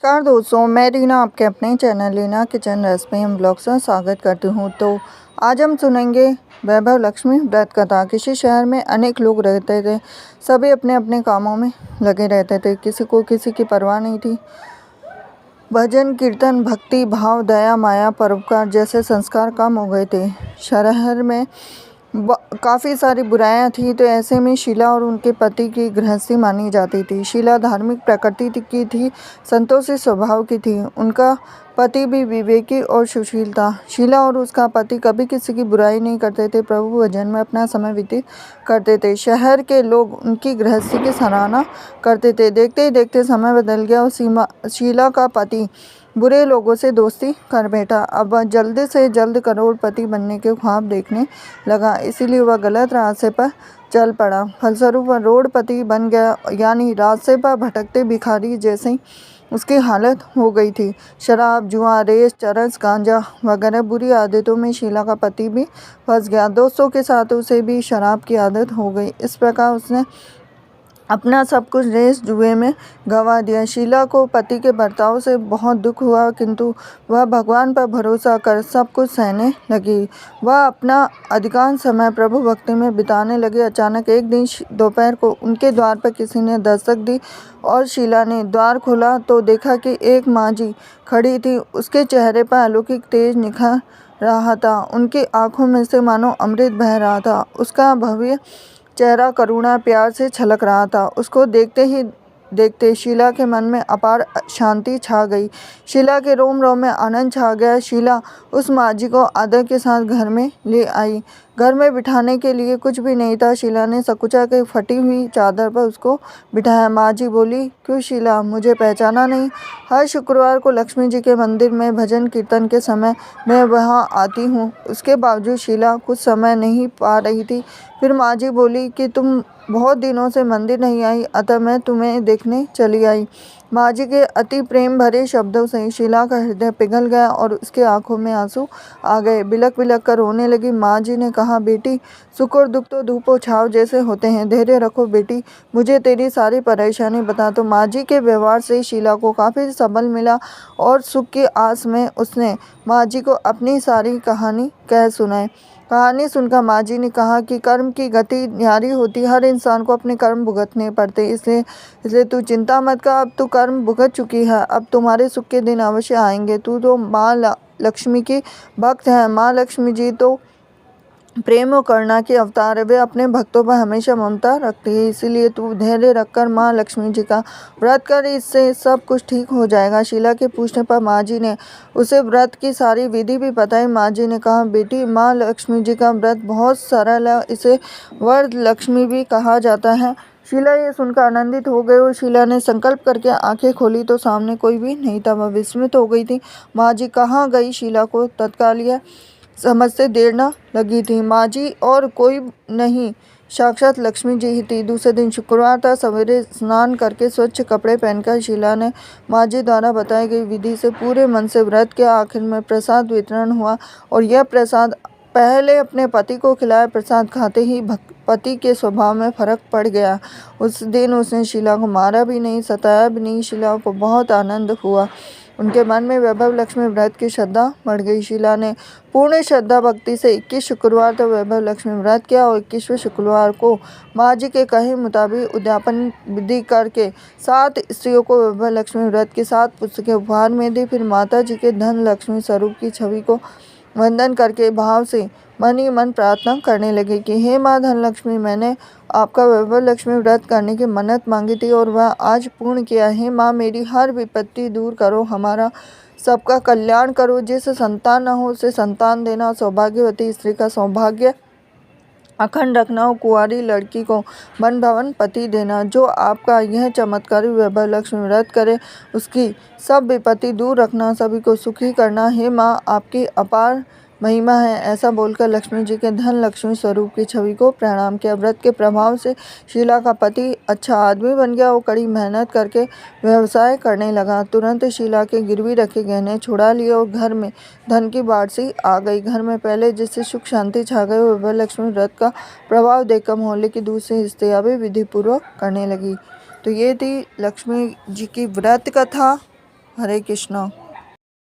नमस्कार दोस्तों, मैं रीना आपके अपने channel Reena kitchen recipe and blogs में स्वागत करती हूँ। तो आज हम सुनेंगे वैभव लक्ष्मी व्रत कथा। किसी शहर में अनेक लोग रहते थे। सभी अपने अपने कामों में लगे रहते थे। किसी को किसी की परवाह नहीं थी। भजन कीर्तन, भक्ति भाव, दया माया, परोपकार जैसे संस्कार कम हो गए थे। शहर में काफ़ी सारी बुराइयां थी। तो ऐसे में शीला और उनके पति की गृहस्थी मानी जाती थी। शीला धार्मिक प्रकृति की थी, संतोषी स्वभाव की थी। उनका पति भी विवेकी और सुशील था। शीला और उसका पति कभी किसी की बुराई नहीं करते थे। प्रभु भजन में अपना समय व्यतीत करते थे। शहर के लोग उनकी गृहस्थी की सराहना करते थे। देखते ही देखते समय बदल गया और शीला का पति बुरे लोगों से दोस्ती कर बैठा। अब वह जल्द से जल्द करोड़पति बनने के ख्वाब देखने लगा, इसीलिए वह गलत रास्ते पर चल पड़ा। फलस्वरूप वह रोडपति बन गया, यानी रास्ते पर भटकते भिखारी जैसी उसकी हालत हो गई थी। शराब, जुआ, रेस, चरस, गांजा वगैरह बुरी आदतों में शीला का पति भी फंस गया। दोस्तों के साथ उसे भी शराब की आदत हो गई। इस प्रकार उसने अपना सब कुछ रेस जुए में गंवा दिया। शीला को पति के बर्ताव से बहुत दुख हुआ, किंतु वह भगवान पर भरोसा कर सब कुछ सहने लगी। वह अपना अधिकांश समय प्रभु भक्ति में बिताने लगी। अचानक एक दिन दोपहर को उनके द्वार पर किसी ने दस्तक दी और शीला ने द्वार खोला तो देखा कि एक माँ जी खड़ी थी। उसके चेहरे पर अलौकिक तेज निखर रहा था। उनकी आंखों में से मानो अमृत बह रहा था। उसका भव्य चेहरा करुणा प्यार से छलक रहा था। उसको देखते ही देखते शीला के मन में अपार शांति छा गई। शीला के रोम रोम में आनंद छा गया। शीला उस माँ जी को आदर के साथ घर में ले आई। घर में बिठाने के लिए कुछ भी नहीं था। शीला ने सकुचा के फटी हुई चादर पर उसको बिठाया। माँ जी बोली, क्यों शीला, मुझे पहचाना नहीं? हर शुक्रवार को लक्ष्मी जी के मंदिर में भजन कीर्तन के समय मैं वहाँ आती हूँ। उसके बावजूद शीला कुछ समय नहीं पा रही थी। फिर माँ जी बोली कि तुम बहुत दिनों से मंदिर नहीं आई, अतः मैं तुम्हें देखने चली आई। माँ जी के अति प्रेम भरे शब्दों से शीला का हृदय पिघल गया और उसके आंखों में आंसू आ गए। बिलख बिलख कर रोने लगी। माँ जी ने कहा, बेटी, सुख और दुख तो धूप और छाव जैसे होते हैं। धैर्य रखो बेटी, मुझे तेरी सारी परेशानी बता। तो माँ जी के व्यवहार से शीला को काफ़ी सबल मिला और सुख की आस में उसने माँ जी को अपनी सारी कहानी कह सुनाई। कहानी सुनकर माँ जी ने कहा कि कर्म की गति न्यारी होती, हर इंसान को अपने कर्म भुगतने पड़ते। इसलिए तू चिंता मत कर, अब तू कर्म भुगत चुकी है। अब तुम्हारे सुख के दिन अवश्य आएंगे। तू तो माँ लक्ष्मी की भक्त है। माँ लक्ष्मी जी तो प्रेम और करुणा की अवतार है। वे अपने भक्तों पर हमेशा ममता रखती है। इसीलिए तू धैर्य रखकर माँ लक्ष्मी जी का व्रत कर, इससे सब कुछ ठीक हो जाएगा। शीला के पूछने पर माँ जी ने उसे व्रत की सारी विधि भी बताई। माँ जी ने कहा, बेटी, माँ लक्ष्मी जी का व्रत बहुत सरल है। इसे वरद लक्ष्मी भी कहा जाता है। शीला ये सुनकर आनंदित हो गई और शीला ने संकल्प करके आंखें खोली तो सामने कोई भी नहीं था। वह विस्मित हो गई थी। माँ जी कहाँ गई? शीला को तत्काल यह समझते देर न लगी थी। माँ जी और कोई नहीं, साक्षात लक्ष्मी जी ही थी। दूसरे दिन शुक्रवार था। सवेरे स्नान करके स्वच्छ कपड़े पहनकर शीला ने माँ जी द्वारा बताई गई विधि से पूरे मन से व्रत किया। आखिर में प्रसाद वितरण हुआ और यह प्रसाद पहले अपने पति को खिलाया। प्रसाद खाते ही पति के स्वभाव में फर्क पड़ गया। उस दिन उसने शीला को मारा भी नहीं, सताया भी नहीं। शीला को बहुत आनंद हुआ। उनके मन में वैभव लक्ष्मी व्रत की श्रद्धा बढ़ गई। शीला ने पूर्ण श्रद्धा भक्ति से 21 शुक्रवार तक वैभव लक्ष्मी व्रत किया और 21वें शुक्रवार को माँ जी के कहे मुताबिक उद्यापन विधि करके 7 स्त्रियों को वैभव लक्ष्मी व्रत की 7 पुस्तकें उपहार में दी। फिर माता जी के धन लक्ष्मी स्वरूप की छवि को वंदन करके भाव से मन ही मन प्रार्थना करने लगे कि हे माँ धनलक्ष्मी, मैंने आपका वैभव लक्ष्मी व्रत करने की मन्नत मांगी थी और वह आज पूर्ण किया है। माँ, मेरी हर विपत्ति दूर करो, हमारा सबका कल्याण करो। जिसे संतान न हो उसे संतान देना, सौभाग्यवती स्त्री का सौभाग्य अखंड रखना और कुंवारी लड़की को मन भवन पति देना। जो आपका यह चमत्कारी वैभव लक्ष्मी व्रत करे उसकी सब विपत्ति दूर रखना, सभी को सुखी करना। हे माँ, आपकी अपार महिमा है। ऐसा बोलकर लक्ष्मी जी के धन लक्ष्मी स्वरूप की छवि को प्रणाम किया। व्रत के प्रभाव से शीला का पति अच्छा आदमी बन गया और कड़ी मेहनत करके व्यवसाय करने लगा। तुरंत शीला के गिरवी रखे गहने छुड़ा लिए और घर में धन की बाढ़ सी आ गई। घर में पहले जिससे सुख शांति छा गई, वैभव लक्ष्मी व्रत का प्रभाव देखकर मोहल्ले की दूसरी स्त्रियां भी विधि पूर्वक करने लगी। तो ये थी लक्ष्मी जी की व्रत कथा। हरे कृष्णा।